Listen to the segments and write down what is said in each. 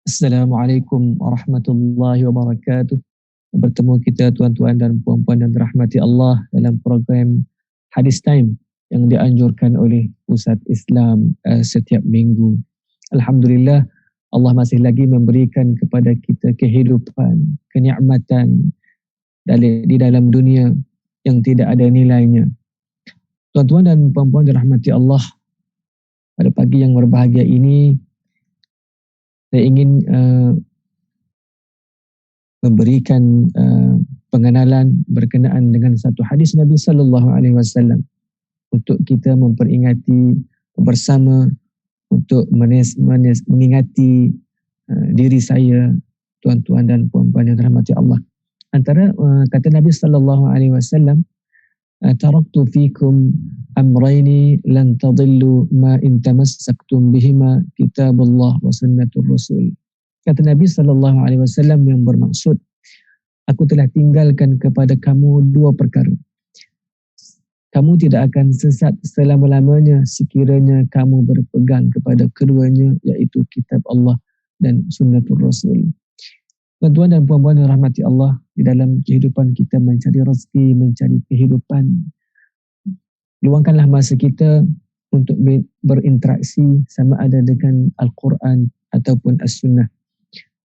Assalamualaikum warahmatullahi wabarakatuh. Bertemu kita tuan-tuan dan puan-puan yang dirahmati Allah dalam program Hadis Time yang dianjurkan oleh Pusat Islam setiap minggu. Alhamdulillah, Allah masih lagi memberikan kepada kita kehidupan, kenikmatan di dalam dunia yang tidak ada nilainya. Tuan-tuan dan puan-puan dirahmati Allah, pada pagi yang berbahagia ini saya ingin memberikan pengenalan berkenaan dengan satu hadis Nabi sallallahu alaihi wasallam untuk kita memperingati bersama, untuk mengingati diri saya, tuan-tuan dan puan-puan yang dirahmati Allah. Antara kata Nabi sallallahu alaihi wasallam, taraktu fikum amrayni lan tadillu ma in tamassaktum bihima kitabullah wa sunnatur rasul. Kata Nabi sallallahu alaihi wasallam yang bermaksud, aku telah tinggalkan kepada kamu dua perkara. Kamu tidak akan sesat selama-lamanya sekiranya kamu berpegang kepada keduanya, iaitu kitab Allah dan sunnatur rasul. Tuan-tuan dan puan-puan yang rahmati Allah, di dalam kehidupan kita mencari rezeki, mencari kehidupan, luangkanlah masa kita untuk berinteraksi sama ada dengan Al-Quran ataupun As-Sunnah.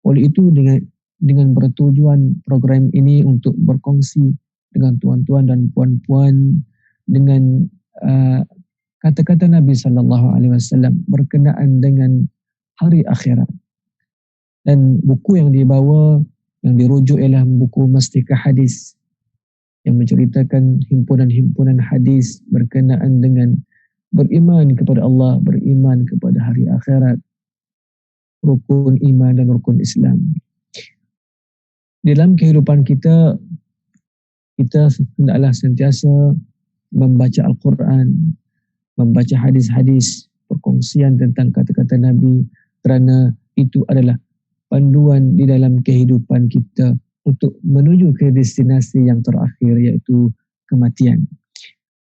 Oleh itu, dengan bertujuan program ini untuk berkongsi dengan tuan-tuan dan puan-puan dengan kata-kata Nabi SAW berkenaan dengan hari akhirat. Dan buku yang dibawa, yang dirujuk ialah buku Mastika Hadis yang menceritakan himpunan-himpunan hadis berkenaan dengan beriman kepada Allah, beriman kepada hari akhirat, rukun iman dan rukun Islam. Dalam kehidupan kita hendaklah sentiasa membaca Al-Quran, membaca hadis-hadis, perkongsian tentang kata-kata Nabi, kerana itu adalah panduan di dalam kehidupan kita untuk menuju ke destinasi yang terakhir, iaitu kematian.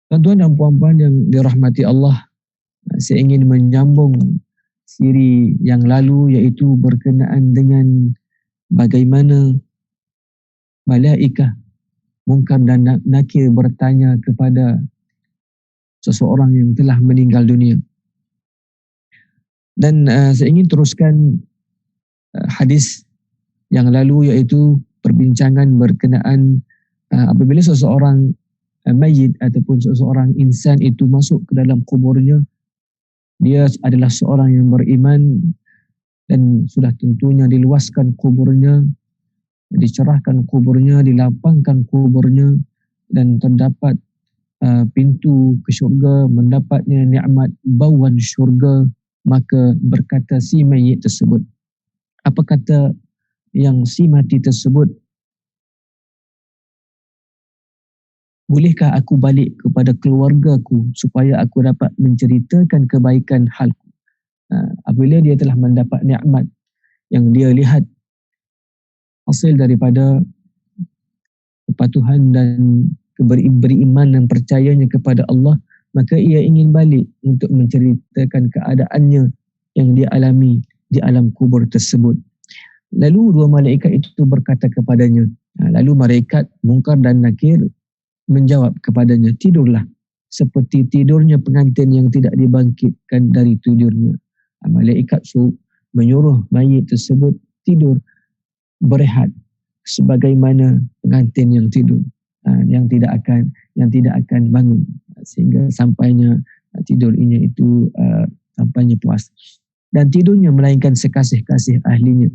Tuan-tuan dan puan-puan yang dirahmati Allah, saya ingin menyambung siri yang lalu, iaitu berkenaan dengan bagaimana malaikat Munkar dan Nakir bertanya kepada seseorang yang telah meninggal dunia. Dan saya ingin teruskan hadis yang lalu, iaitu perbincangan berkenaan apabila seseorang mayit ataupun seseorang insan itu masuk ke dalam kuburnya, dia adalah seorang yang beriman dan sudah tentunya diluaskan kuburnya, dicerahkan kuburnya, dilapangkan kuburnya, dan terdapat pintu ke syurga, mendapatnya nikmat bauan syurga. Maka berkata si mayit tersebut, apa kata yang si mati tersebut, bolehkah aku balik kepada keluargaku supaya aku dapat menceritakan kebaikan halku? Apabila dia telah mendapat nikmat yang dia lihat hasil daripada kepatuhan dan beriman dan percayanya kepada Allah, maka ia ingin balik untuk menceritakan keadaannya yang dia alami di alam kubur tersebut. Lalu dua malaikat itu berkata kepadanya, lalu malaikat Munkar dan Nakir menjawab kepadanya, tidurlah seperti tidurnya pengantin yang tidak dibangkitkan dari tidurnya. Malaikat menyuruh mayit tersebut tidur, berehat sebagaimana pengantin yang tidur, yang tidak akan bangun sehingga sampainya tidurnya itu sampainya puas, dan tidurnya melainkan sekasih-kasih ahlinya.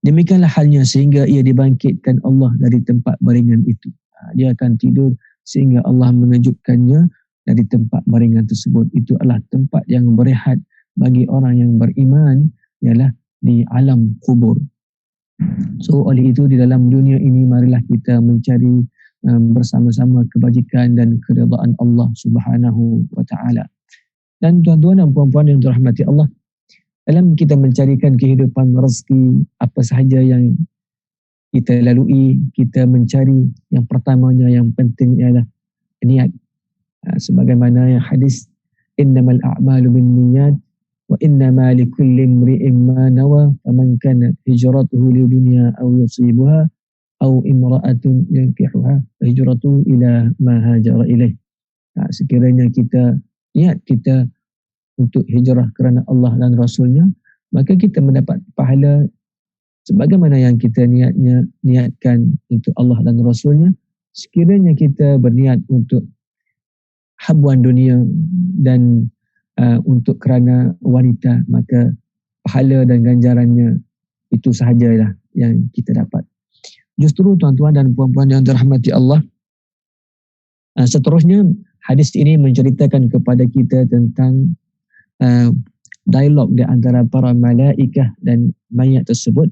Demikianlah halnya sehingga ia dibangkitkan Allah dari tempat baringan itu. Dia akan tidur sehingga Allah mengejutkannya dari tempat baringan tersebut. Itu adalah tempat yang berehat bagi orang yang beriman, ialah di alam kubur. So oleh itu, di dalam dunia ini marilah kita mencari bersama-sama kebajikan dan keridaan Allah Subhanahu wa taala. Dan tuan-tuan dan puan-puan yang dirahmati Allah, dalam kita mencarikan kehidupan rezeki, apa sahaja yang kita lalui, kita mencari yang pertamanya, yang penting ialah niat. Sebagaimana yang hadis, innamal a'malu binniyat wa innama likulli imri'in ma nawa faman kanat hijratuhu lidunya aw yusibuha aw imra'atun yankihuha hijratuhu ila ma hajara ilaih. Sekiranya niat kita untuk hijrah kerana Allah dan Rasulnya, maka kita mendapat pahala sebagaimana yang kita niatkan untuk Allah dan Rasulnya. Sekiranya kita berniat untuk habuan dunia dan untuk kerana wanita, maka pahala dan ganjarannya itu sahajalah yang kita dapat. Justru tuan-tuan dan puan-puan yang dirahmati Allah, seterusnya hadis ini menceritakan kepada kita tentang dialog di antara para malaikah dan mayat tersebut.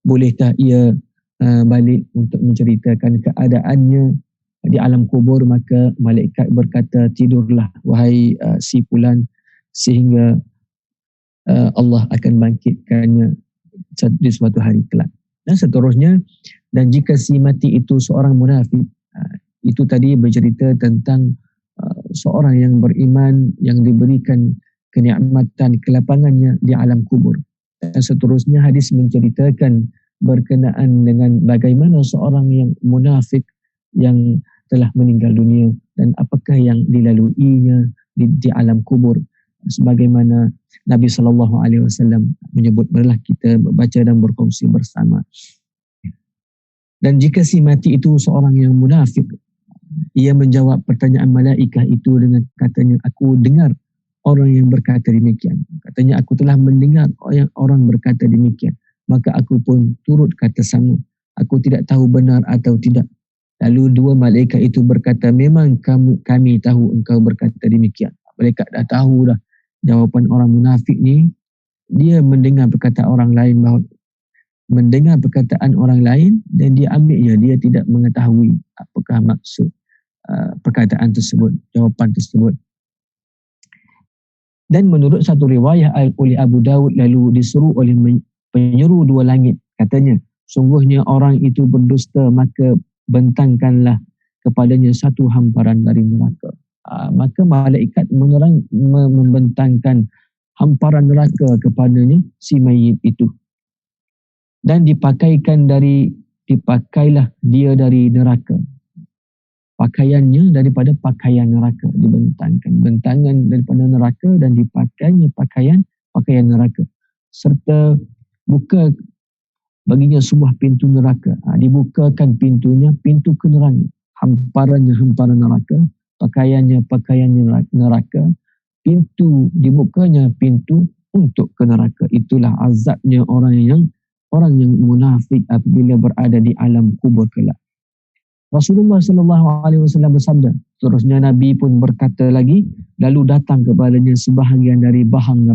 Bolehkah ia balik untuk menceritakan keadaannya di alam kubur? Maka malaikat berkata, tidurlah wahai si fulan, sehingga Allah akan bangkitkannya di suatu hari kelak. Dan seterusnya, dan jika si mati itu seorang munafik, itu tadi bercerita tentang seorang yang beriman yang diberikan kenikmatan kelapangannya di alam kubur. Dan seterusnya hadis menceritakan berkenaan dengan bagaimana seorang yang munafik yang telah meninggal dunia dan apakah yang dilaluinya di alam kubur, sebagaimana Nabi SAW menyebut. Marilah kita baca dan berkongsi bersama. Dan jika si mati itu seorang yang munafik, ia menjawab pertanyaan malaikah itu dengan katanya, aku dengar orang yang berkata demikian. Katanya, aku telah mendengar orang berkata demikian, maka aku pun turut kata sama. Aku tidak tahu benar atau tidak. Lalu dua malaikat itu berkata, memang kami tahu engkau berkata demikian. Malaikat dah tahu dah jawapan orang munafik ni. Dia mendengar perkataan orang lain, orang lain, dan dia ambilnya. Dia tidak mengetahui apakah maksud perkataan tersebut, jawapan tersebut. Dan menurut satu riwayah oleh Abu Dawud, lalu disuruh oleh penyeru dua langit, katanya, sungguhnya orang itu berdusta, maka bentangkanlah kepadanya satu hamparan dari neraka. Maka malaikat membentangkan hamparan neraka kepadanya si mayit itu, dan dipakailah dia dari neraka. Pakaiannya daripada pakaian neraka dibentangkan, bentangan daripada neraka, dan dipakainya pakaian neraka, serta buka baginya sebuah pintu neraka. Dibukakan pintunya, pintu ke neraka, hamparan neraka, pakaian neraka, pintu dibukanya pintu untuk ke neraka. Itulah azabnya orang yang munafik apabila berada di alam kubur kelak. Rasulullah SAW bersabda, terusnya Nabi pun berkata lagi, lalu datang kepadanya sebahagian dari bahan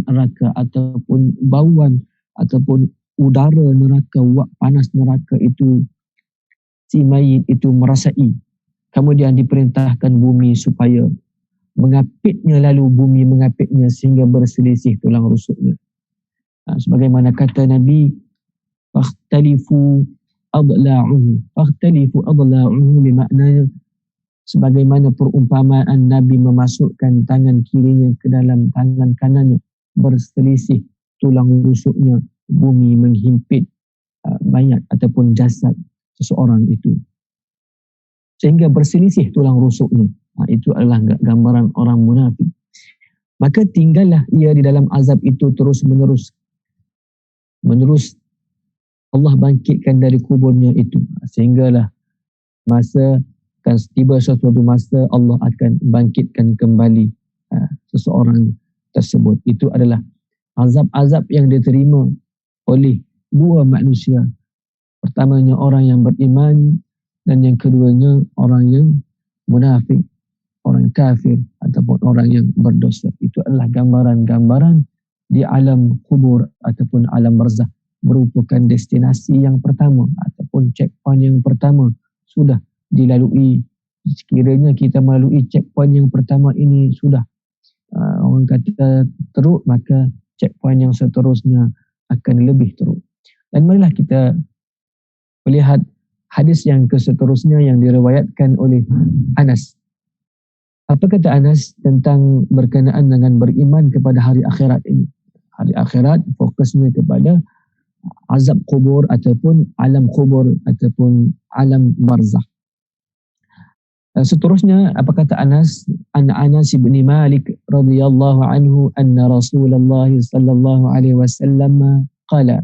neraka ataupun bauan ataupun udara neraka, wak panas neraka itu si mayit itu merasai. Kemudian diperintahkan bumi supaya mengapitnya, lalu bumi mengapitnya sehingga berselisih tulang rusuknya. Sebagaimana kata Nabi, fakhtalifu adla'uhu, bermakna sebagaimana perumpamaan Nabi memasukkan tangan kirinya ke dalam tangan kanannya, berselisih tulang rusuknya, bumi menghimpit mayat ataupun jasad seseorang itu sehingga berselisih tulang rusuknya. Itu adalah gambaran orang munafik. Maka tinggallah ia di dalam azab itu terus menerus Allah bangkitkan dari kuburnya itu, sehinggalah tiba suatu masa Allah akan bangkitkan kembali seseorang tersebut. Itu adalah azab-azab yang diterima oleh dua manusia. Pertamanya orang yang beriman, dan yang keduanya orang yang munafik, orang kafir ataupun orang yang berdosa. Itu adalah gambaran-gambaran di alam kubur ataupun alam barzakh, merupakan destinasi yang pertama ataupun checkpoint yang pertama sudah dilalui. Sekiranya kita melalui checkpoint yang pertama ini sudah orang kata teruk, maka checkpoint yang seterusnya akan lebih teruk. Dan marilah kita melihat hadis yang seterusnya yang diriwayatkan oleh Anas Apa kata Anas tentang berkenaan dengan beriman kepada hari akhirat ini? Hari akhirat fokusnya kepada azab kubur ataupun alam kubur ataupun alam barzakh. Seterusnya apa kata Anas? An Anas bin Malik radhiyallahu anhu anna Rasulullah sallallahu alaihi wasallam qala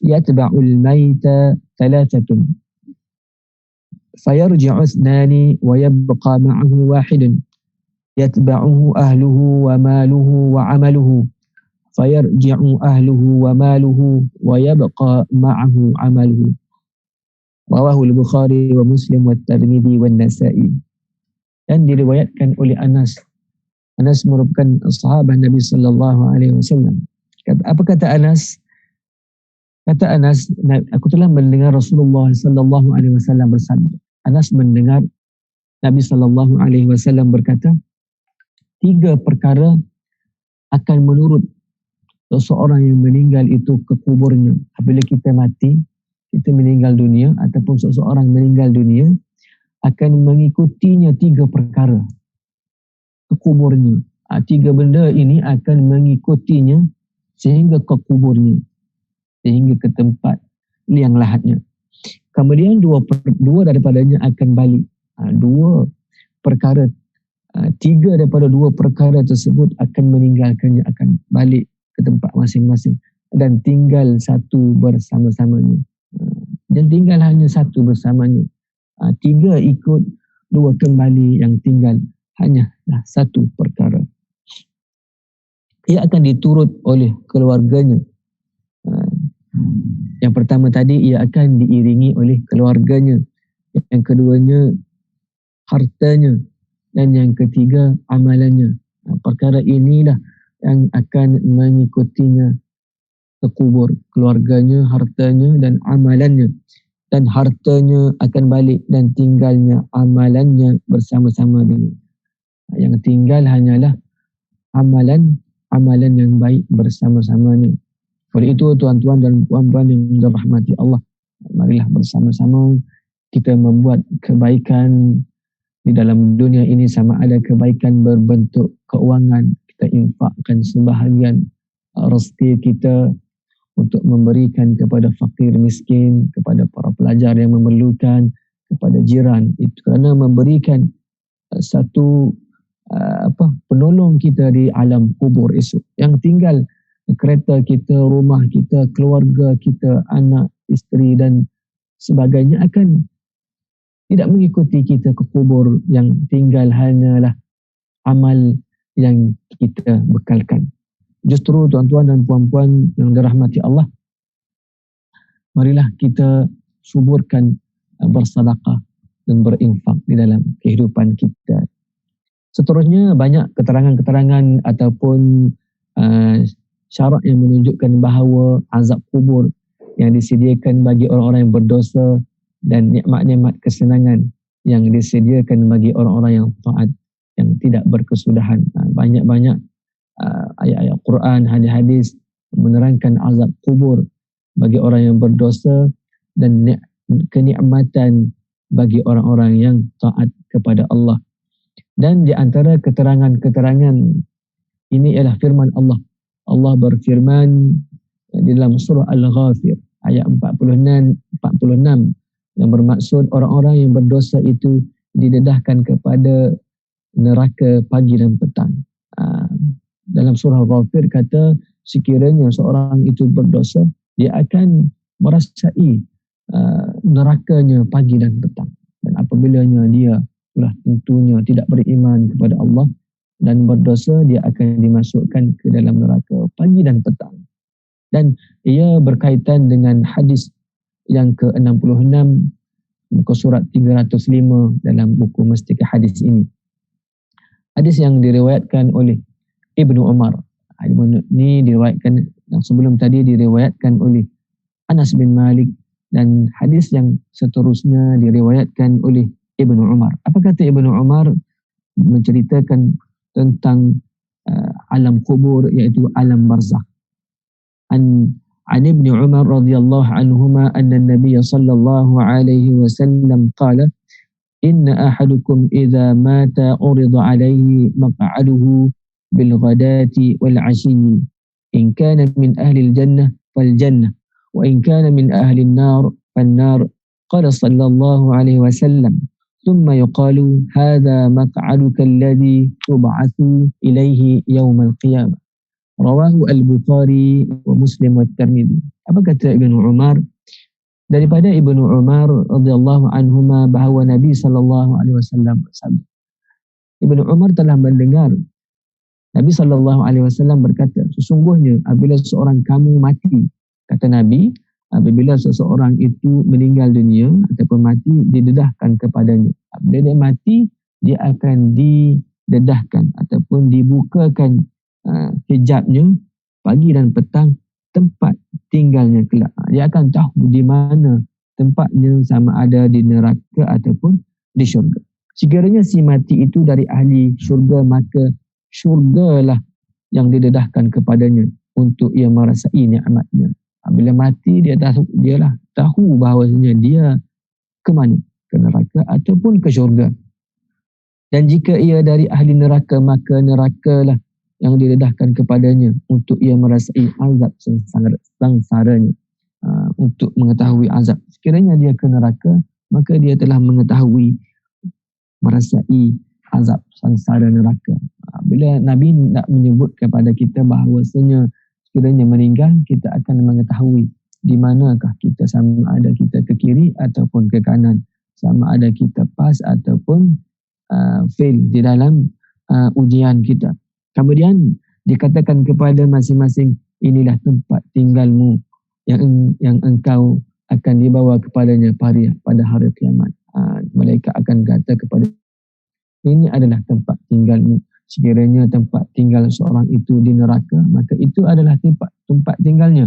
yatba'ul mayta thalathatun فيرجع اثنان ويبقى معه واحد يتبعه أهله وماله وعمله فيرجع أهله وماله ويبقى معه عمله رواه البخاري ومسلم والترمذي والنسائي. Dan diriwayatkan oleh Anas. Anas merupakan sahabat Nabi sallallahu alaihi wasallam. Apa kata Anas? Kata Anas, aku telah mendengar Rasulullah sallallahu alaihi wasallam bersabda. Anas mendengar Nabi sallallahu alaihi wasallam berkata, 3 perkara akan menurut seseorang yang meninggal itu ke kuburnya. Apabila kita mati, kita meninggal dunia ataupun seseorang meninggal dunia, akan mengikutinya 3 perkara ke kuburnya. 3 benda ini akan mengikutinya sehingga ke kuburnya, sehingga ke tempat liang lahatnya. Kemudian dua daripadanya akan balik. 2 perkara, 3 daripada 2 perkara tersebut akan meninggalkannya, akan balik ke tempat masing-masing dan tinggal 1 bersama-samanya. Dan tinggal hanya 1 bersamanya. 3 ikut, 2 kembali, yang tinggal hanya 1 perkara. Ia akan diturut oleh keluarganya. Yang pertama tadi, ia akan diiringi oleh keluarganya. Yang keduanya, hartanya. Dan yang ketiga, amalannya. Perkara inilah yang akan mengikutinya ke kubur. Keluarganya, hartanya dan amalannya. Dan hartanya akan balik dan tinggalnya amalannya bersama-sama dengan. Yang tinggal hanyalah amalan yang baik bersama-samanya. Oleh itu, tuan-tuan dan puan-puan yang dirahmati Allah, marilah bersama-sama kita membuat kebaikan di dalam dunia ini, sama ada kebaikan berbentuk keuangan, kita infakkan sebahagian rezeki kita untuk memberikan kepada fakir miskin, kepada para pelajar yang memerlukan, kepada jiran. Itu kerana memberikan satu penolong kita di alam kubur esok. Yang tinggal kereta kita, rumah kita, keluarga kita, anak, isteri dan sebagainya akan tidak mengikuti kita ke kubur. Yang tinggal hanyalah amal yang kita bekalkan. Justru tuan-tuan dan puan-puan yang dirahmati Allah, marilah kita suburkan bersedekah dan berinfak di dalam kehidupan kita. Seterusnya, banyak keterangan-keterangan ataupun syarat yang menunjukkan bahawa azab kubur yang disediakan bagi orang-orang yang berdosa dan nikmat-nikmat kesenangan yang disediakan bagi orang-orang yang taat, yang tidak berkesudahan. Banyak-banyak ayat-ayat Quran, hadis-hadis menerangkan azab kubur bagi orang yang berdosa dan kenikmatan bagi orang-orang yang taat kepada Allah. Dan di antara keterangan-keterangan ini ialah firman Allah. Allah berfirman di dalam surah Al-Ghafir ayat 46 yang bermaksud orang-orang yang berdosa itu didedahkan kepada neraka pagi dan petang. Dalam surah Al-Ghafir kata, sekiranya seorang itu berdosa, dia akan merasai nerakanya pagi dan petang. Dan apabila dia sudah tentunya tidak beriman kepada Allah dan berdosa, dia akan dimasukkan ke dalam neraka pagi dan petang. Dan ia berkaitan dengan hadis yang ke-66 muka surat 305 dalam buku Mustika Hadis ini. Hadis yang diriwayatkan oleh Ibnu Umar. Ini diriwayatkan, yang sebelum tadi diriwayatkan oleh Anas bin Malik, dan hadis yang seterusnya diriwayatkan oleh Ibnu Umar. Apa kata Ibnu Umar? Menceritakan tentang alam kubur, iaitu alam barzakh. An Ibnu Umar radhiyallahu anhuma anna an-nabiy sallallahu alaihi wasallam qala inna ahadukum idza mata urida alaihi maq'aduhu bil ghadati wal 'ashiyyi in kana min ahli al jannah fal jannah wa in kana min ahli an nar fan nar qala sallallahu alaihi wasallam thumma yuqalu hadha maq'aduka alladhi tub'atsu ilaihi yawm al qiyamah. Rawahu al-Bukhari wa Muslim wa Tirmidzi. Apa kata Ibnu Umar? Daripada Ibnu Umar radhiyallahu anhuma bahawa Nabi sallallahu alaihi wasallam bersabda. Ibnu Umar telah mendengar Nabi sallallahu alaihi wasallam berkata, sesungguhnya apabila seorang kamu mati, kata Nabi, apabila seseorang itu meninggal dunia ataupun mati, didedahkan kepadanya. Apabila dia mati, dia akan didedahkan ataupun dibukakan hijabnya pagi dan petang tempat tinggalnya kelak. Dia akan tahu di mana tempatnya, sama ada di neraka ataupun di syurga. Sekiranya si mati itu dari ahli syurga, maka syurgalah yang didedahkan kepadanya untuk ia merasai nikmatnya. Bila mati dia tahu bahawasanya dia ke mana? Ke neraka ataupun ke syurga. Dan jika ia dari ahli neraka, maka nerakalah yang didedahkan kepadanya untuk ia merasai azab sengsaranya, untuk mengetahui azab. Sekiranya dia ke neraka, maka dia telah mengetahui merasai azab sengsara neraka. Bila Nabi nak menyebut kepada kita bahawasanya sekiranya meninggal, kita akan mengetahui di manakah kita, sama ada kita ke kiri ataupun ke kanan, sama ada kita pas ataupun fail di dalam ujian kita. Kemudian dikatakan kepada masing-masing, inilah tempat tinggalmu yang engkau akan dibawa kepadanya pada hari kiamat. Malaikat akan kata kepada, ini adalah tempat tinggalmu. Sekiranya tempat tinggal seorang itu di neraka, maka itu adalah tempat tinggalnya.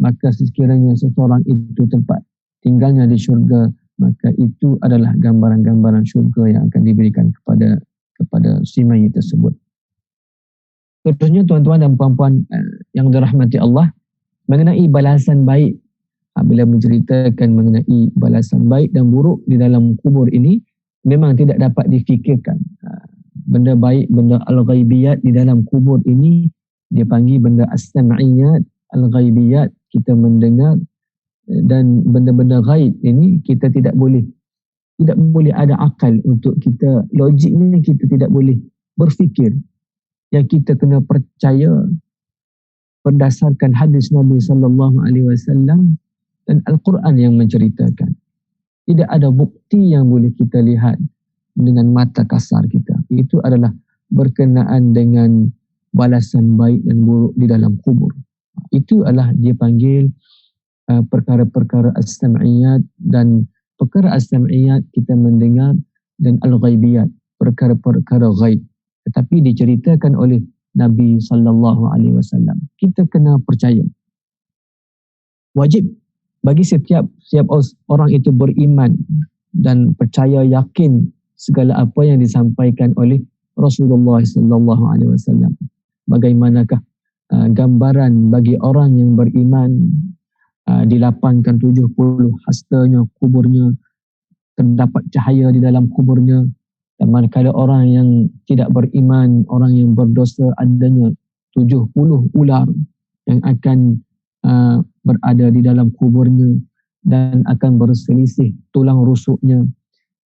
Maka sekiranya seseorang itu tempat tinggalnya di syurga, maka itu adalah gambaran-gambaran syurga yang akan diberikan kepada si mayit tersebut. Contohnya tuan-tuan dan puan-puan yang dirahmati Allah, mengenai balasan baik. Bila menceritakan mengenai balasan baik dan buruk di dalam kubur ini, memang tidak dapat difikirkan. Benda baik, benda al-ghaibiyat di dalam kubur ini, dia panggil benda as-sam'iyat, al-ghaibiyat, kita mendengar. Dan benda-benda ghaib ini kita tidak boleh ada akal untuk kita, logiknya kita tidak boleh berfikir. Yang kita kena percaya berdasarkan hadis Nabi sallallahu alaihi wasallam dan Al-Quran yang menceritakan. Tidak ada bukti yang boleh kita lihat dengan mata kasar kita. Itu adalah berkenaan dengan balasan baik dan buruk di dalam kubur. Itu adalah dia panggil perkara-perkara as-sam'iyat, dan perkara as-sam'iyat kita mendengar, dan al-ghaibiyat, perkara-perkara ghaib. Tetapi diceritakan oleh Nabi sallallahu alaihi wasallam. Kita kena percaya. Wajib bagi setiap orang itu beriman dan percaya yakin segala apa yang disampaikan oleh Rasulullah sallallahu alaihi wasallam. Bagaimanakah gambaran bagi orang yang beriman, dilapangkan 70 hastanya kuburnya, terdapat cahaya di dalam kuburnya. Dan manakala orang yang tidak beriman, orang yang berdosa, adanya 70 ular yang akan berada di dalam kuburnya dan akan berselisih tulang rusuknya,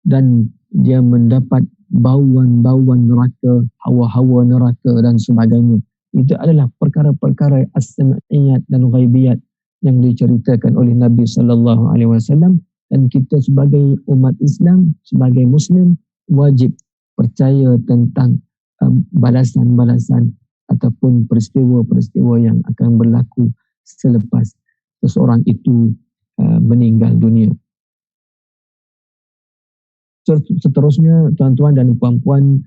dan dia mendapat bauan-bauan neraka, hawa-hawa neraka dan sebagainya. Itu adalah perkara-perkara as-sam'iyat dan ghaibiyat yang diceritakan oleh Nabi sallallahu alaihi wasallam, dan kita sebagai umat Islam, sebagai muslim, wajib percaya tentang balasan-balasan ataupun peristiwa-peristiwa yang akan berlaku selepas seseorang itu meninggal dunia. Seterusnya, tuan-tuan dan puan-puan,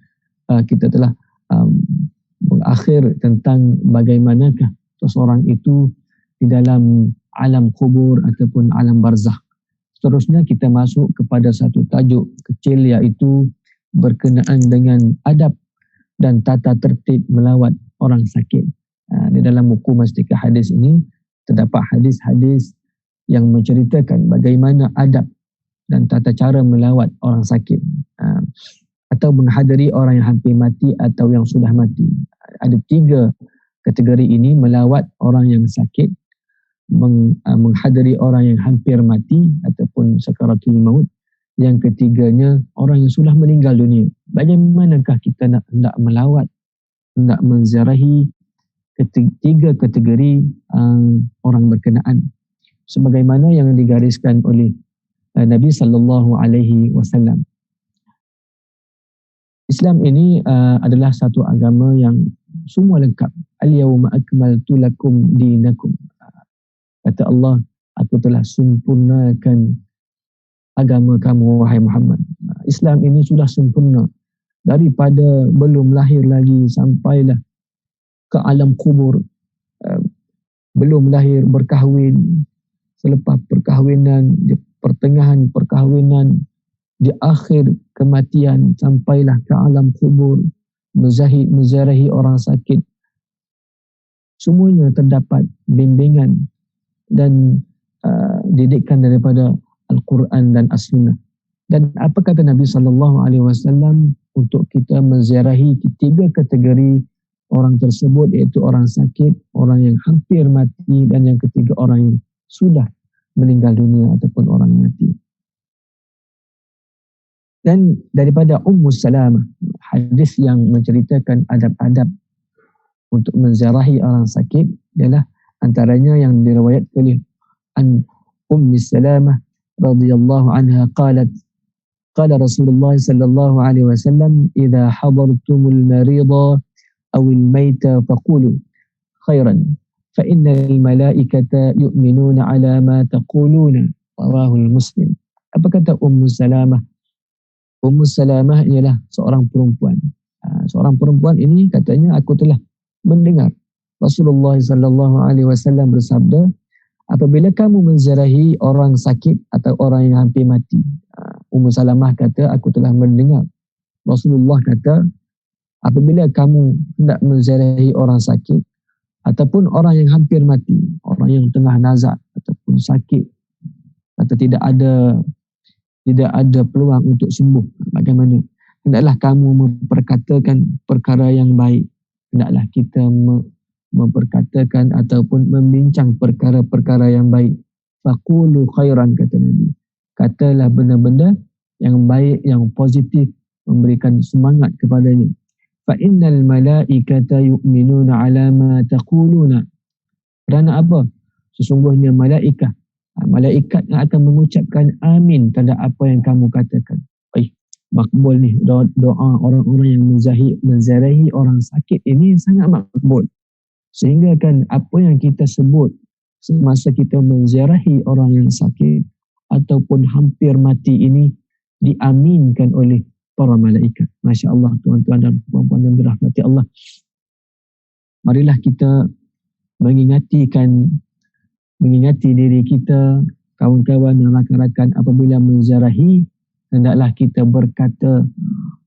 kita telah berakhir tentang bagaimanakah seseorang itu di dalam alam kubur ataupun alam barzakh. Seterusnya kita masuk kepada satu tajuk kecil, iaitu berkenaan dengan adab dan tata tertib melawat orang sakit. Di dalam buku Mastika Hadis ini terdapat hadis-hadis yang menceritakan bagaimana adab dan tata cara melawat orang sakit, atau menghadiri orang yang hampir mati atau yang sudah mati. Ada 3 kategori ini: melawat orang yang sakit, menghadiri orang yang hampir mati ataupun sakaratul maut. Yang ketiganya, orang yang sudah meninggal dunia. Bagaimanakah kita nak hendak melawat, hendak menziarahi 3 kategori orang berkenaan, sebagaimana yang digariskan oleh Nabi sallallahu alaihi wasallam. Islam ini adalah satu agama yang semua lengkap. Al-yawma akmaltu lakum dinakum. Kata Allah, aku telah sempurnakan agama kamu, wahai Muhammad. Islam ini sudah sempurna. Daripada belum lahir lagi sampailah ke alam kubur, belum lahir berkahwin, selepas perkahwinan, di pertengahan perkahwinan, di akhir kematian, sampailah ke alam kubur, menziarahi orang sakit. Semuanya terdapat bimbingan dan didikan daripada Al-Quran dan As-Sunnah. Dan apa kata Nabi SAW untuk kita menziarahi 3 kategori orang tersebut, iaitu orang sakit, orang yang hampir mati, dan yang ketiga orang yang sudah meninggal dunia ataupun orang mati. Dan daripada Ummu Salamah, hadis yang menceritakan adab-adab untuk menziarahi orang sakit ialah antaranya yang diriwayatkan oleh Ummu Salamah radhiyallahu anha qalat qala Rasulullah sallallahu alaihi wasallam idza hadartumul marida aw al mayta faqulu khairan fa innal malaikata yu'minuna ala ma taquluna rawahu Muslim. Apa kata Ummu Salamah? Ummu Salamah ialah seorang perempuan. Seorang perempuan ini katanya, aku telah mendengar Rasulullah sallallahu alaihi wasallam bersabda, apabila kamu menziarahi orang sakit atau orang yang hampir mati. Ummu Salamah kata, aku telah mendengar Rasulullah kata, apabila kamu hendak menziarahi orang sakit ataupun orang yang hampir mati, orang yang tengah nazak ataupun sakit atau tidak ada peluang untuk sembuh, bagaimana? Hendaklah kamu memperkatakan perkara yang baik. Hendaklah kita memperkatakan ataupun membincang perkara-perkara yang baik. Faqulu khairan, kata Nabi. Katalah benda-benda yang baik, yang positif, memberikan semangat kepadanya. Fa innal malaikata yu'minuna ala ma taquluna. Kerana apa? Sesungguhnya malaikat yang akan mengucapkan amin terhadap apa yang kamu katakan. Makbul ni doa orang-orang yang menziarahi orang sakit ini sangat makbul. Sehingga kan apa yang kita sebut semasa kita menziarahi orang yang sakit ataupun hampir mati ini diaminkan oleh para malaikat. Masya Allah, tuan-tuan dan puan-puan yang dirahmati Allah. Marilah kita mengingati diri kita, kawan-kawan dan rakan-rakan, apabila menziarahi, hendaklah kita berkata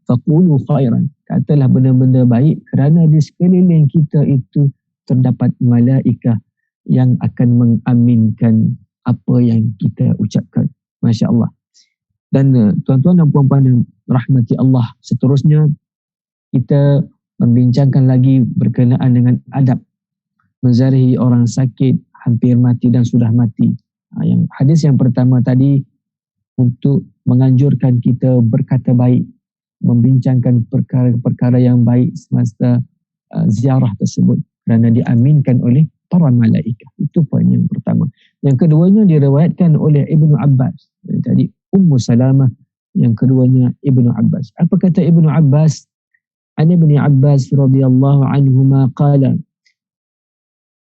faqulu khairan, katalah benda-benda baik, kerana di sekeliling kita itu terdapat malaikat yang akan mengaminkan apa yang kita ucapkan. Masya Allah. Dan tuan-tuan dan puan-puan yang rahmati Allah, seterusnya kita membincangkan lagi berkenaan dengan adab menziarahi orang sakit, hampir mati dan sudah mati. Yang hadis yang pertama tadi untuk menganjurkan kita berkata baik, membincangkan perkara-perkara yang baik semasa ziarah tersebut kerana diaminkan oleh para malaikat. Itu poin yang pertama. Yang keduanya diriwayatkan oleh Ibnu Abbas. Tadi Ummu Salamah, yang keduanya Ibnu Abbas. Apa kata Ibnu Abbas? An Ibnu Abbas radhiyallahu anhuma qala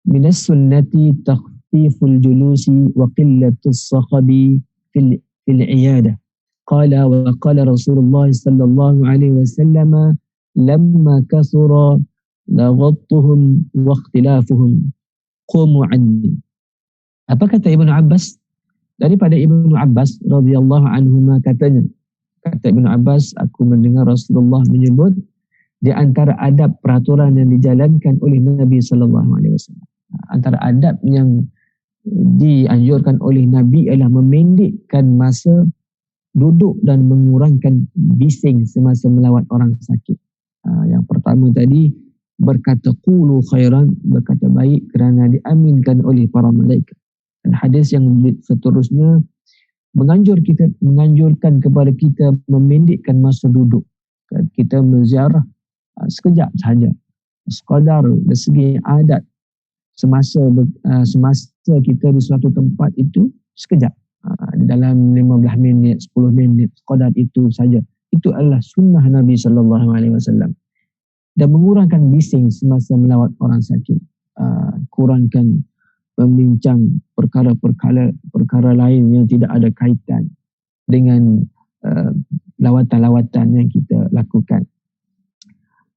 min as-sunnati takhfiful julusi wa qillatus sahabi fil iyadah. Qala wa qala Rasulullah sallallahu alaihi wasallam lamma kasura laghattuhum wa ikhtilafuhum qumu anni. Apa kata Ibnu Abbas? Daripada Ibnu Abbas radhiyallahu anhuma katanya, kata Ibnu Abbas, aku mendengar Rasulullah menyebut di antara adab peraturan yang dijalankan oleh Nabi sallallahu alaihi wasallam, antara adab yang dianjurkan oleh Nabi ialah memendekkan masa duduk dan mengurangkan bising semasa melawat orang sakit. Yang pertama tadi, berkata qulu khairan, berkata baik kerana diaminkan oleh para malaikat. Dan hadis yang seterusnya menganjurkan kepada kita memendekkan masa duduk. Kita menziarah sekejap sahaja, sekadar dari segi adat, semasa kita di suatu tempat itu sekejap, di dalam 15 minit, 10 minit, sekadar itu saja. Itu adalah sunnah Nabi SAW. Dan mengurangkan bising semasa melawat orang sakit, kurangkan membincang perkara lain yang tidak ada kaitan dengan lawatan-lawatan yang kita lakukan.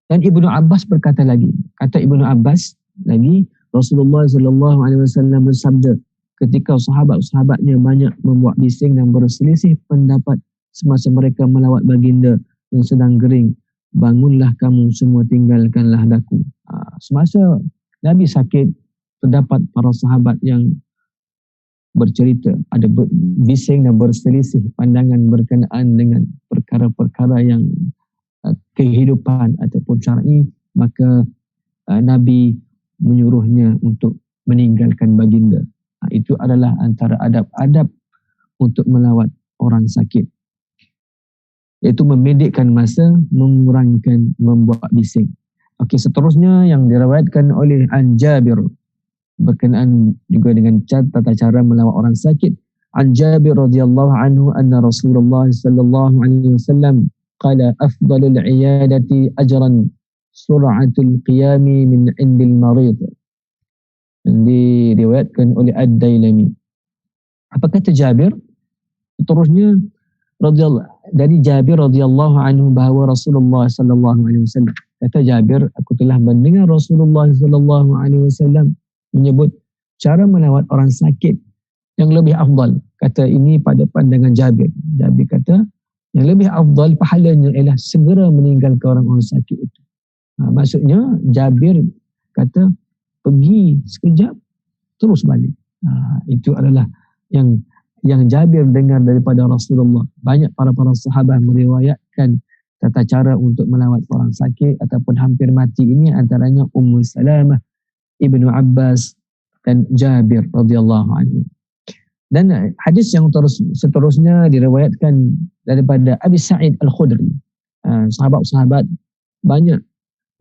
Dan Ibnu Abbas berkata lagi, kata Ibnu Abbas lagi, Rasulullah SAW bersabda ketika sahabat-sahabatnya banyak membuat bising dan berselisih pendapat semasa mereka melawat baginda yang sedang gering, bangunlah kamu semua, tinggalkanlah daku. Semasa Nabi sakit, terdapat para sahabat yang bercerita, ada bising dan berselisih pandangan berkenaan dengan perkara-perkara yang kehidupan ataupun syar'i, maka Nabi menyuruhnya untuk meninggalkan baginda. Itu adalah antara adab-adab untuk melawat orang sakit, iaitu memendekkan masa, mengurangkan membuat bising. Okey, seterusnya yang diriwayatkan oleh An Jabir berkenaan juga dengan tata cara melawat orang sakit. An Jabir radhiyallahu anhu anna Rasulullah sallallahu alaihi wasallam qala afdalul iyadati ajran sur'atul qiyami min indil marid. Diriwayatkan oleh Ad-Dailami. Apa kata Jabir? Seterusnya dari Jabir radhiyallahu anhu bahawa Rasulullah sallallahu alaihi wasallam, kata Jabir, aku telah mendengar Rasulullah sallallahu alaihi wasallam menyebut cara melawat orang sakit yang lebih afdal. Kata ini pada pandangan Jabir. Jabir kata yang lebih afdal pahalanya ialah segera meninggalkan orang sakit itu. Maksudnya Jabir kata pergi sekejap terus balik. Itu adalah yang Jabir dengar daripada Rasulullah. Banyak para sahabat meriwayatkan tata cara untuk melawat orang sakit ataupun hampir mati ini, antaranya Ummu Salamah, Ibnu Abbas dan Jabir radhiyallahu anhu. Dan hadis yang seterusnya diriwayatkan daripada Abi Sa'id Al-Khudri. Sahabat-sahabat banyak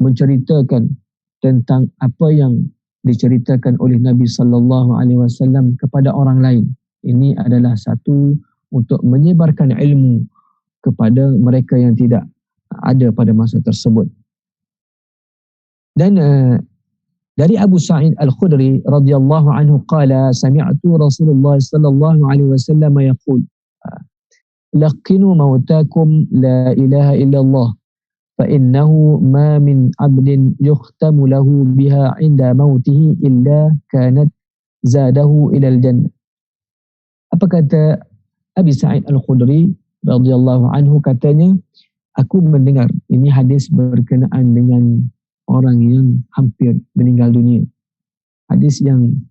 menceritakan tentang apa yang diceritakan oleh Nabi sallallahu alaihi wasallam kepada orang lain. Ini adalah satu untuk menyebarkan ilmu kepada mereka yang tidak ada pada masa tersebut. Dan dari Abu Sa'id Al-Khudri radhiyallahu anhu qala sami'tu Rasulullah sallallahu alaihi wasallam yaqul laqinu mautakum la ilaha illallah fa innahu ma min 'abdin yukhtamu lahu biha 'inda mautihi illa kanat zadahu ila al-jannah. Apa kata Abi Sa'id Al-Khudri radhiyallahu anhu? Katanya, aku mendengar, ini hadis berkenaan dengan orang yang hampir meninggal dunia.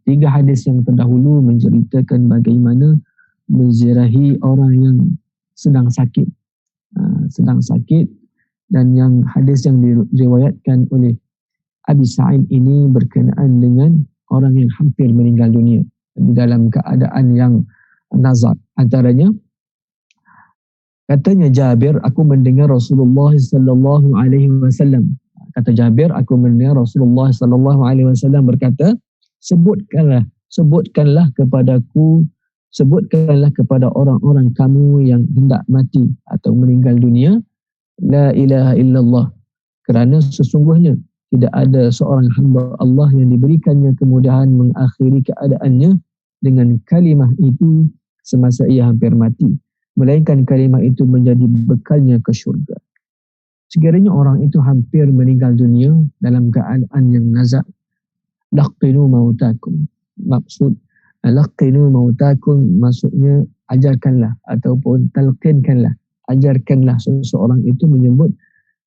Tiga hadis yang terdahulu menceritakan bagaimana menziarahi orang yang sedang sakit. Dan yang hadis yang diriwayatkan oleh Abi Sa'id ini berkenaan dengan orang yang hampir meninggal dunia di dalam keadaan yang nazar. Antaranya, katanya Jabir, aku mendengar Rasulullah sallallahu alaihi wasallam. Kata Jabir, aku mendengar Rasulullah sallallahu alaihi wasallam berkata, sebutkanlah kepada orang-orang kamu yang hendak mati atau meninggal dunia, la ilaha illallah, kerana sesungguhnya tidak ada seorang hamba Allah yang diberikannya kemudahan mengakhiri keadaannya dengan kalimah itu semasa ia hampir mati, melainkan kalimah itu menjadi bekalnya ke syurga. Sekiranya orang itu hampir meninggal dunia dalam keadaan yang nazak, laqinu mautakum. Maksud laqinu mautakum maksudnya ajarkanlah ataupun talqinkanlah, ajarkanlah seseorang itu menyebut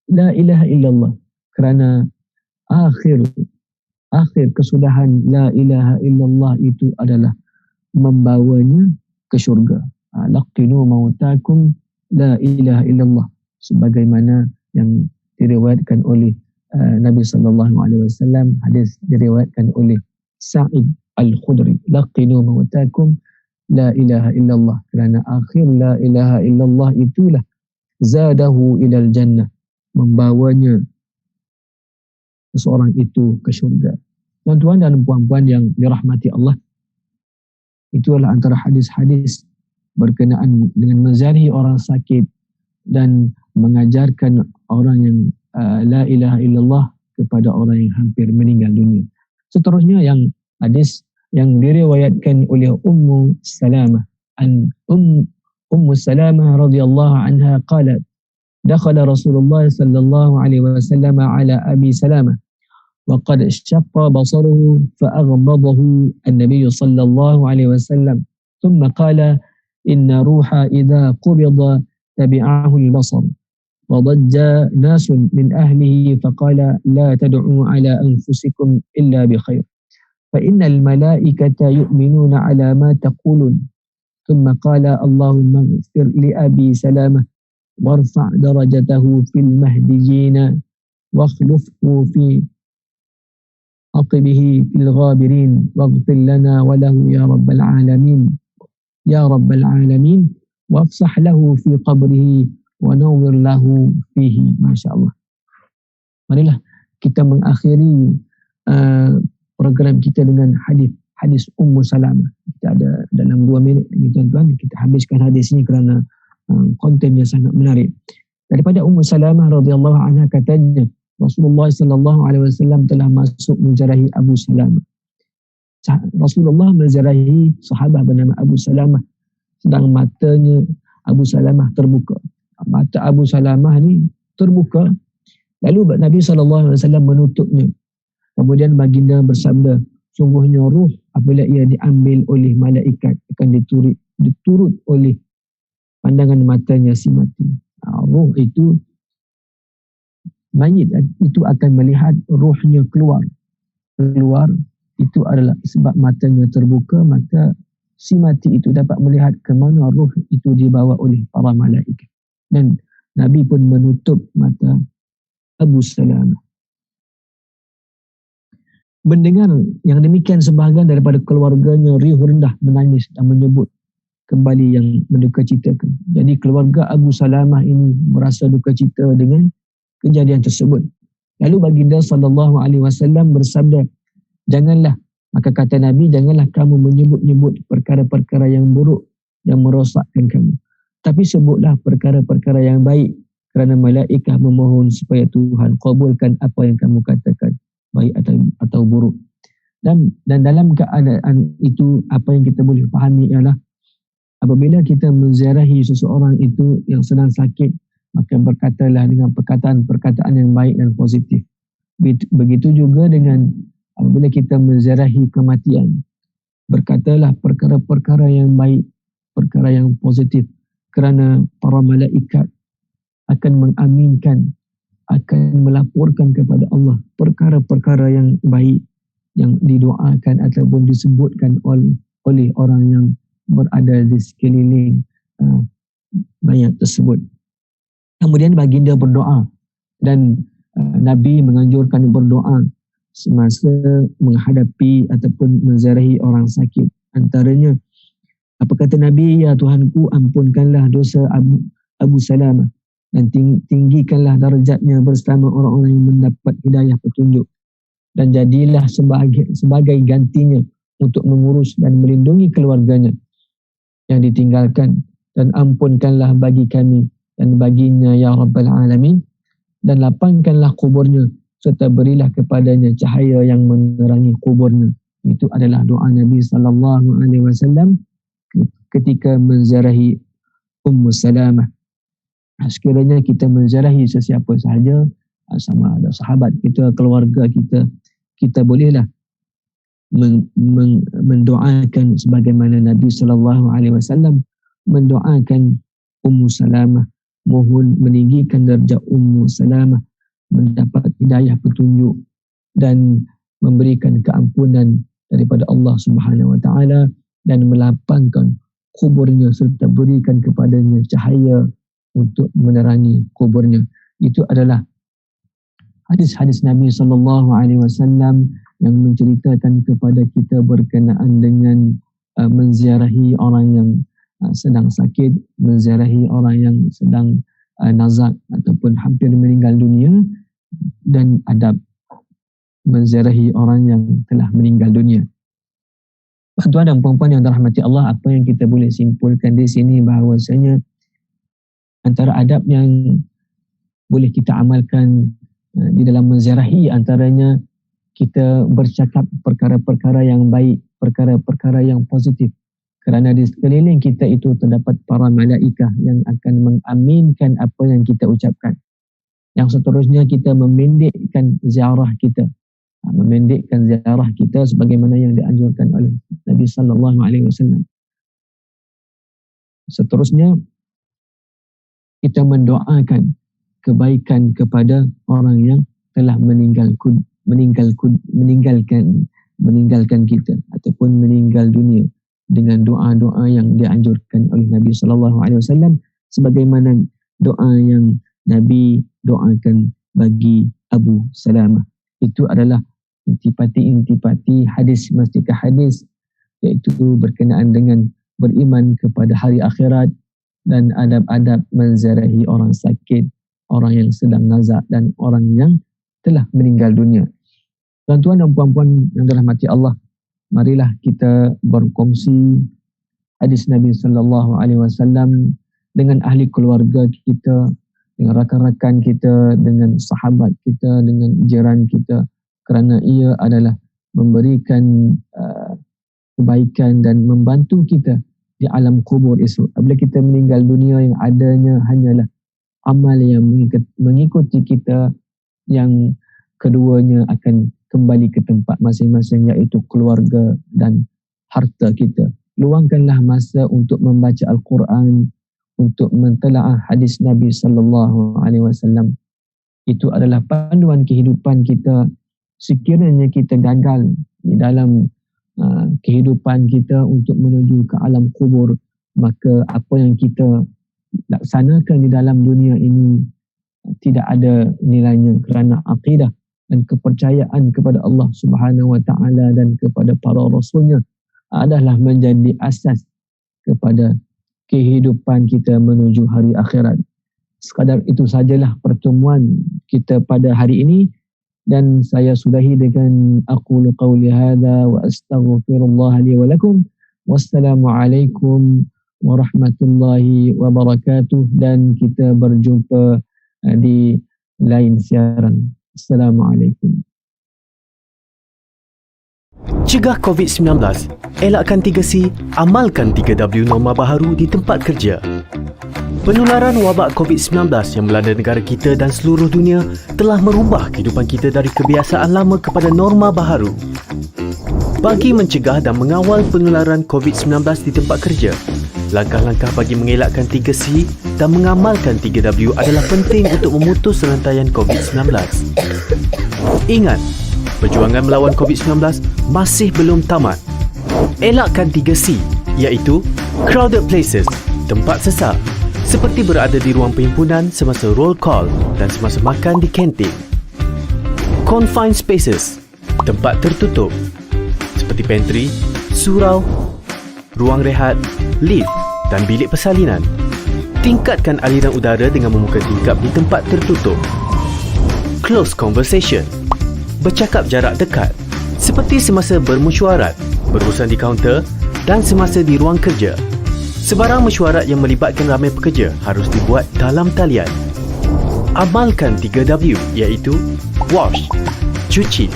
la ilaha illallah, kerana akhir kesudahan la ilaha illallah itu adalah membawanya ke syurga. laqinu mautakum la ilaha illallah, sebagaimana yang diriwayatkan oleh Nabi SAW. Hadis diriwayatkan oleh Sa'id Al-Khudri, laqinu mautakum la ilaha illallah, kerana akhir la ilaha illallah itulah zadahu ilal jannah, membawanya seseorang itu ke syurga. Tuan-tuan dan puan-puan yang dirahmati Allah, itu adalah antara hadis-hadis berkenaan dengan menziarahi orang sakit dan mengajarkan orang yang la ilaha illallah kepada orang yang hampir meninggal dunia. Seterusnya yang hadis yang diriwayatkan oleh Ummu Salamah, Ummu Salamah radhiyallahu anha qalat dakhala Rasulullah sallallahu alaihi wasallam ala Abi Salamah wa qad shaqqa basaruhu fa aghmadahu an-nabiy sallallahu alaihi wasallam thumma qala inna ruha idza qubida tabi'ahu al-basar وضج ناس من أهله فقال لا تدعوا على أنفسكم إلا بخير فإن الملائكة يؤمنون على ما تقولون ثم قال اللهم اغفر لأبي سلامة وارفع درجته في المهديين واخلفه في عقبه في الغابرين واغفر لنا وله يا رب العالمين وافصح له في قبره وَنَوِّرْ لَهُ فِيهِ. Masya Allah. Marilah kita mengakhiri program kita dengan hadis Ummu Salamah. Kita ada dalam 2 minit lagi tuan-tuan, kita habiskan hadis ini kerana kontennya sangat menarik. Daripada Ummu Salamah radhiyallahu anha katanya, Rasulullah sallallahu alaihi wasallam telah masuk menziarahi Abu Salamah. Rasulullah menziarahi sahabat bernama Abu Salamah, sedang matanya Abu Salamah terbuka. Mata Abu Salamah ni terbuka. Lalu Nabi SAW menutupnya. Kemudian baginda bersabda, sungguhnya ruh apabila ia diambil oleh malaikat akan diturut oleh pandangan matanya si mati. Ruh itu, mayit itu akan melihat ruhnya keluar. Itu adalah sebab matanya terbuka, maka si mati itu dapat melihat ke mana ruh itu dibawa oleh para malaikat. Dan Nabi pun menutup mata Abu Salamah. Mendengar yang demikian, sebahagian daripada keluarganya riuh rendah menangis dan menyebut kembali yang menduka citakan. Jadi keluarga Abu Salamah ini merasa duka cita dengan kejadian tersebut. Lalu baginda SAW bersabda, janganlah, maka kata Nabi, janganlah kamu menyebut-nyebut perkara-perkara yang buruk yang merosakkan kamu. Tapi sebutlah perkara-perkara yang baik, kerana malaikat memohon supaya Tuhan kabulkan apa yang kamu katakan, baik atau buruk. Dan dalam keadaan itu, apa yang kita boleh fahami ialah apabila kita menziarahi seseorang itu yang sedang sakit, maka berkatalah dengan perkataan-perkataan yang baik dan positif. Begitu juga dengan apabila kita menziarahi kematian, berkatalah perkara-perkara yang baik, perkara yang positif, kerana para malaikat akan mengaminkan, akan melaporkan kepada Allah perkara-perkara yang baik yang didoakan ataupun disebutkan oleh orang yang berada di sekeliling mayat tersebut. Kemudian baginda berdoa, dan Nabi menganjurkan berdoa semasa menghadapi ataupun menziarahi orang sakit. Antaranya, apa kata Nabi, ya Tuhanku, ampunkanlah dosa Abu Salamah dan tinggikanlah darjatnya bersama orang-orang yang mendapat hidayah petunjuk, dan jadilah sebagai gantinya untuk mengurus dan melindungi keluarganya yang ditinggalkan, dan ampunkanlah bagi kami dan baginya ya Rabbal Alamin, dan lapangkanlah kuburnya serta berilah kepadanya cahaya yang menerangi kuburnya. Itu adalah doa Nabi SAW ketika menziarahi Ummu Salamah. Sekiranya kita menziarahi sesiapa sahaja, sama ada sahabat kita, keluarga kita, kita bolehlah mendoakan sebagaimana Nabi SAW mendoakan Ummu Salamah, mohon meninggikan darjat Ummu Salamah, mendapat hidayah petunjuk dan memberikan keampunan daripada Allah Subhanahu Wa Taala, dan melapangkan kuburnya serta berikan kepadanya cahaya untuk menerangi kuburnya. Itu adalah hadis-hadis Nabi SAW yang menceritakan kepada kita berkenaan dengan menziarahi orang yang sedang sakit, menziarahi orang yang sedang nazak ataupun hampir meninggal dunia, dan adab menziarahi orang yang telah meninggal dunia. Tuan dan puan-puan yang dirahmati Allah, apa yang kita boleh simpulkan di sini bahawasanya antara adab yang boleh kita amalkan di dalam menziarahi antaranya kita bercakap perkara-perkara yang baik, perkara-perkara yang positif. Kerana di sekeliling kita itu terdapat para malaikah yang akan mengaminkan apa yang kita ucapkan. Yang seterusnya kita memendekkan ziarah kita. Memendekkan ziarah kita sebagaimana yang dianjurkan oleh Nabi SAW. Seterusnya kita mendoakan kebaikan kepada orang yang telah meninggalkan kita ataupun meninggal dunia dengan doa-doa yang dianjurkan oleh Nabi SAW, sebagaimana doa yang Nabi doakan bagi Abu Salamah. Itu adalah intipati hadis mastika hadis, iaitu berkenaan dengan beriman kepada hari akhirat dan adab-adab menziarahi orang sakit, orang yang sedang nazak dan orang yang telah meninggal dunia. Tuan-tuan dan puan-puan yang dirahmati Allah, marilah kita berkongsi hadis Nabi SAW dengan ahli keluarga kita, dengan rakan-rakan kita, dengan sahabat kita, dengan jiran kita, kerana ia adalah memberikan kebaikan dan membantu kita di alam kubur esok. Apabila kita meninggal dunia, yang adanya hanyalah amal yang mengikuti kita, yang keduanya akan kembali ke tempat masing-masing, iaitu keluarga dan harta kita. Luangkanlah masa untuk membaca Al-Quran, untuk mentelaah hadis Nabi SAW. Itu adalah panduan kehidupan kita. Sekiranya kita gagal di dalam kehidupan kita untuk menuju ke alam kubur, maka apa yang kita laksanakan di dalam dunia ini tidak ada nilainya, kerana akidah dan kepercayaan kepada Allah Subhanahu Wa Taala dan kepada para rasulnya adalah menjadi asas kepada kehidupan kita menuju hari akhirat. Sekadar itu sajalah pertemuan kita pada hari ini, dan saya sudahi dengan aqulu qawli hadza wa astaghfirullah li wa lakum. Wassalamualaikum warahmatullahi wabarakatuh, dan kita berjumpa di lain siaran. Assalamualaikum. Cegah COVID-19, elakkan 3C, amalkan 3W norma baharu di tempat kerja. Penularan wabak COVID-19 yang melanda negara kita dan seluruh dunia telah merubah kehidupan kita dari kebiasaan lama kepada norma baharu. Bagi mencegah dan mengawal penularan COVID-19 di tempat kerja, langkah-langkah bagi mengelakkan 3C dan mengamalkan 3W adalah penting untuk memutus rantaian COVID-19. Ingat, perjuangan melawan COVID-19 masih belum tamat. Elakkan 3C, iaitu crowded places, tempat sesak, seperti berada di ruang perhimpunan semasa roll call dan semasa makan di kantin. Confined spaces, tempat tertutup, seperti pantry, surau, ruang rehat, lift dan bilik persalinan. Tingkatkan aliran udara dengan membuka tingkap di tempat tertutup. Close conversation, bercakap jarak dekat, seperti semasa bermesyuarat, berurusan di kaunter dan semasa di ruang kerja. Sebarang mesyuarat yang melibatkan ramai pekerja harus dibuat dalam talian. Amalkan 3W, iaitu wash, cuci.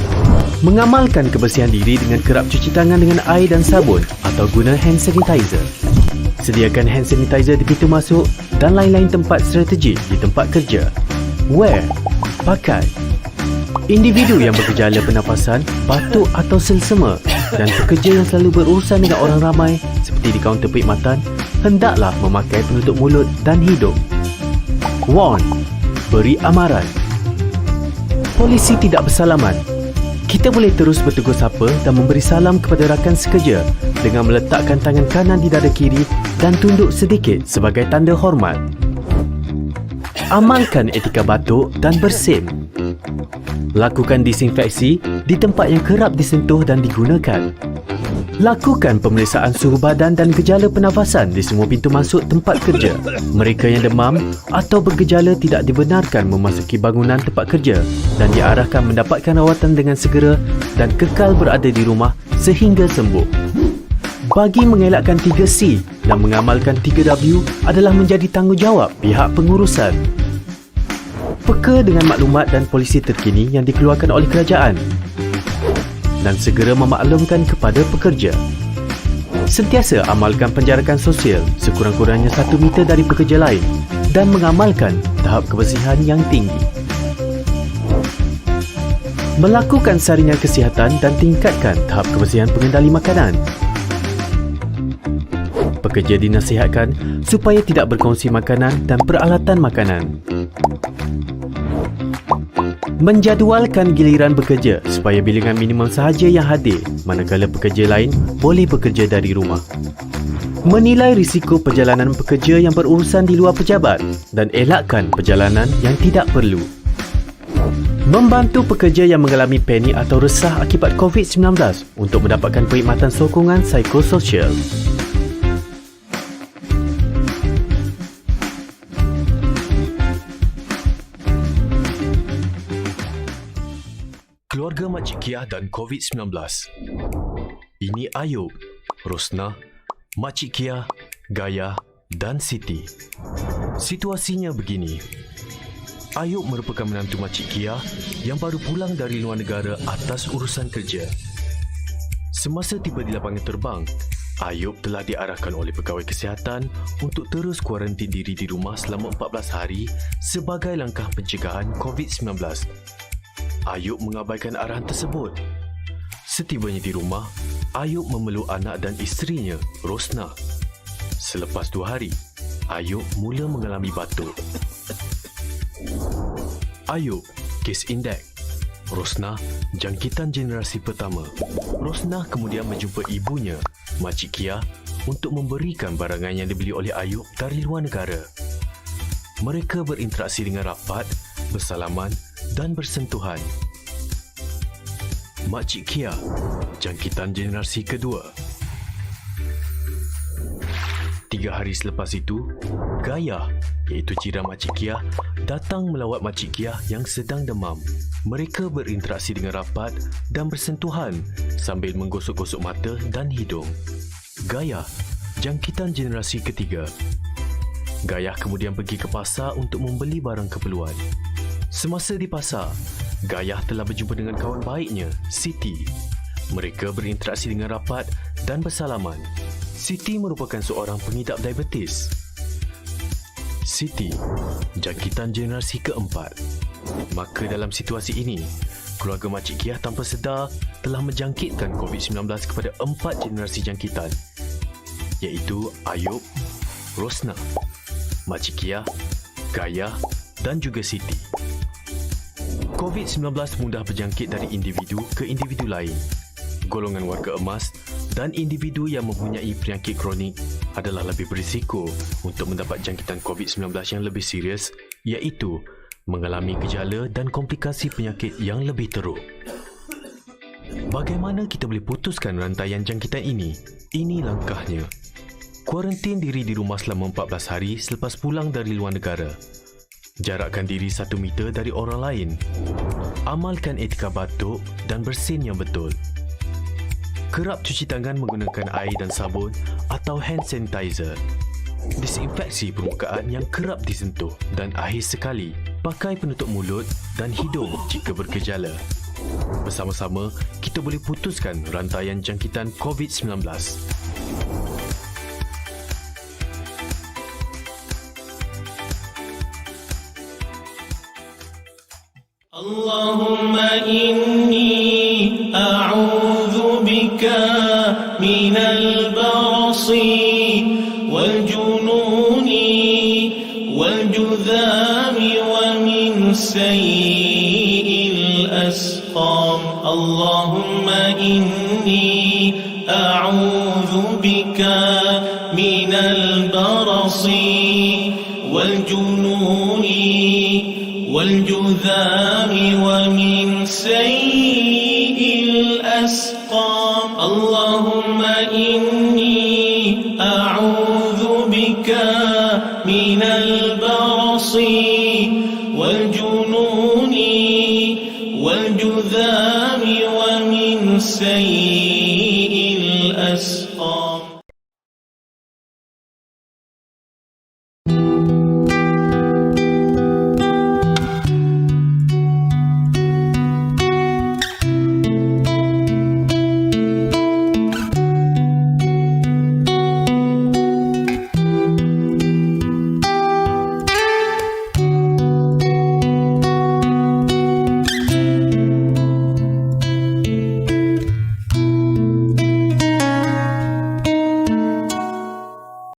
Mengamalkan kebersihan diri dengan kerap cuci tangan dengan air dan sabun atau guna hand sanitizer. Sediakan hand sanitizer di pintu masuk dan lain-lain tempat strategik di tempat kerja. Wear, pakai. Individu yang bergejala pernafasan, batuk atau selsema dan pekerja yang selalu berurusan dengan orang ramai seperti di kaunter perkhidmatan hendaklah memakai penutup mulut dan hidung. Warn, beri amaran. Polisi tidak bersalaman. Kita boleh terus bertegur sapa dan memberi salam kepada rakan sekerja dengan meletakkan tangan kanan di dada kiri dan tunduk sedikit sebagai tanda hormat. Amalkan etika batuk dan bersin. Lakukan disinfeksi di tempat yang kerap disentuh dan digunakan. Lakukan pemeriksaan suhu badan dan gejala pernafasan di semua pintu masuk tempat kerja. Mereka yang demam atau bergejala tidak dibenarkan memasuki bangunan tempat kerja dan diarahkan mendapatkan rawatan dengan segera dan kekal berada di rumah sehingga sembuh. Bagi mengelakkan 3C dan mengamalkan 3W adalah menjadi tanggungjawab pihak pengurusan. Peka dengan maklumat dan polisi terkini yang dikeluarkan oleh kerajaan dan segera memaklumkan kepada pekerja. Sentiasa amalkan penjarakan sosial sekurang-kurangnya 1 meter dari pekerja lain dan mengamalkan tahap kebersihan yang tinggi. Melakukan saringan kesihatan dan tingkatkan tahap kebersihan pengendali makanan. Pekerja dinasihatkan supaya tidak berkongsi makanan dan peralatan makanan. Menjadualkan giliran bekerja supaya bilangan minimum sahaja yang hadir, manakala pekerja lain boleh bekerja dari rumah. Menilai risiko perjalanan pekerja yang berurusan di luar pejabat dan elakkan perjalanan yang tidak perlu. Membantu pekerja yang mengalami panik atau resah akibat COVID-19 untuk mendapatkan perkhidmatan sokongan psikososial. Keluarga Makcik Kia dan COVID-19. Ini Ayub, Rosnah, Makcik Kia, Gaya dan Siti. Situasinya begini. Ayub merupakan menantu Makcik Kia yang baru pulang dari luar negara atas urusan kerja. Semasa tiba di lapangan terbang, Ayub telah diarahkan oleh pegawai kesihatan untuk terus kuarantin diri di rumah selama 14 hari sebagai langkah pencegahan COVID-19. Ayub mengabaikan arahan tersebut. Setibanya di rumah, Ayub memeluk anak dan isterinya, Rosnah. Selepas 2 hari, Ayub mula mengalami batuk. Ayub, kes indeks. Rosnah, jangkitan generasi pertama. Rosnah kemudian menjumpa ibunya, Makcik Kia, untuk memberikan barangan yang dibeli oleh Ayub dari luar negara. Mereka berinteraksi dengan rapat, bersalaman dan bersentuhan. Makcik Kia, jangkitan generasi kedua. 3 hari selepas itu, Gaya, iaitu jiran Makcik Kia, datang melawat Makcik Kia yang sedang demam. Mereka berinteraksi dengan rapat dan bersentuhan sambil menggosok-gosok mata dan hidung. Gaya, jangkitan generasi ketiga. Gaya kemudian pergi ke pasar untuk membeli barang keperluan. Semasa di pasar, Gaya telah berjumpa dengan kawan baiknya, Siti. Mereka berinteraksi dengan rapat dan bersalaman. Siti merupakan seorang pengidap diabetes. Siti, jangkitan generasi keempat. Maka dalam situasi ini, keluarga Makcik Kia tanpa sedar telah menjangkitkan COVID-19 kepada 4 generasi jangkitan, iaitu Ayub, Rosnah, Makcik Kia, Gaya dan juga Siti. COVID-19 mudah berjangkit dari individu ke individu lain. Golongan warga emas dan individu yang mempunyai penyakit kronik adalah lebih berisiko untuk mendapat jangkitan COVID-19 yang lebih serius, iaitu mengalami gejala dan komplikasi penyakit yang lebih teruk. Bagaimana kita boleh putuskan rantaian jangkitan ini? Ini langkahnya. Kuarantin diri di rumah selama 14 hari selepas pulang dari luar negara. Jarakkan diri 1 meter dari orang lain. Amalkan etika batuk dan bersin yang betul. Kerap cuci tangan menggunakan air dan sabun atau hand sanitizer. Disinfeksi permukaan yang kerap disentuh dan akhir sekali, pakai penutup mulut dan hidung jika bergejala. Bersama-sama, kita boleh putuskan rantaian jangkitan COVID-19. Allahumma inni a'udhu bika minal barasi wal jununi wal judhami wa min sayyi'il asqam. Allahumma inni a'udhu بك من البرص والجنون والجذام ومن سيء الأسقام اللهم إني أعوذ بك من البرص والجنون والجذام ومن سيء الأسقام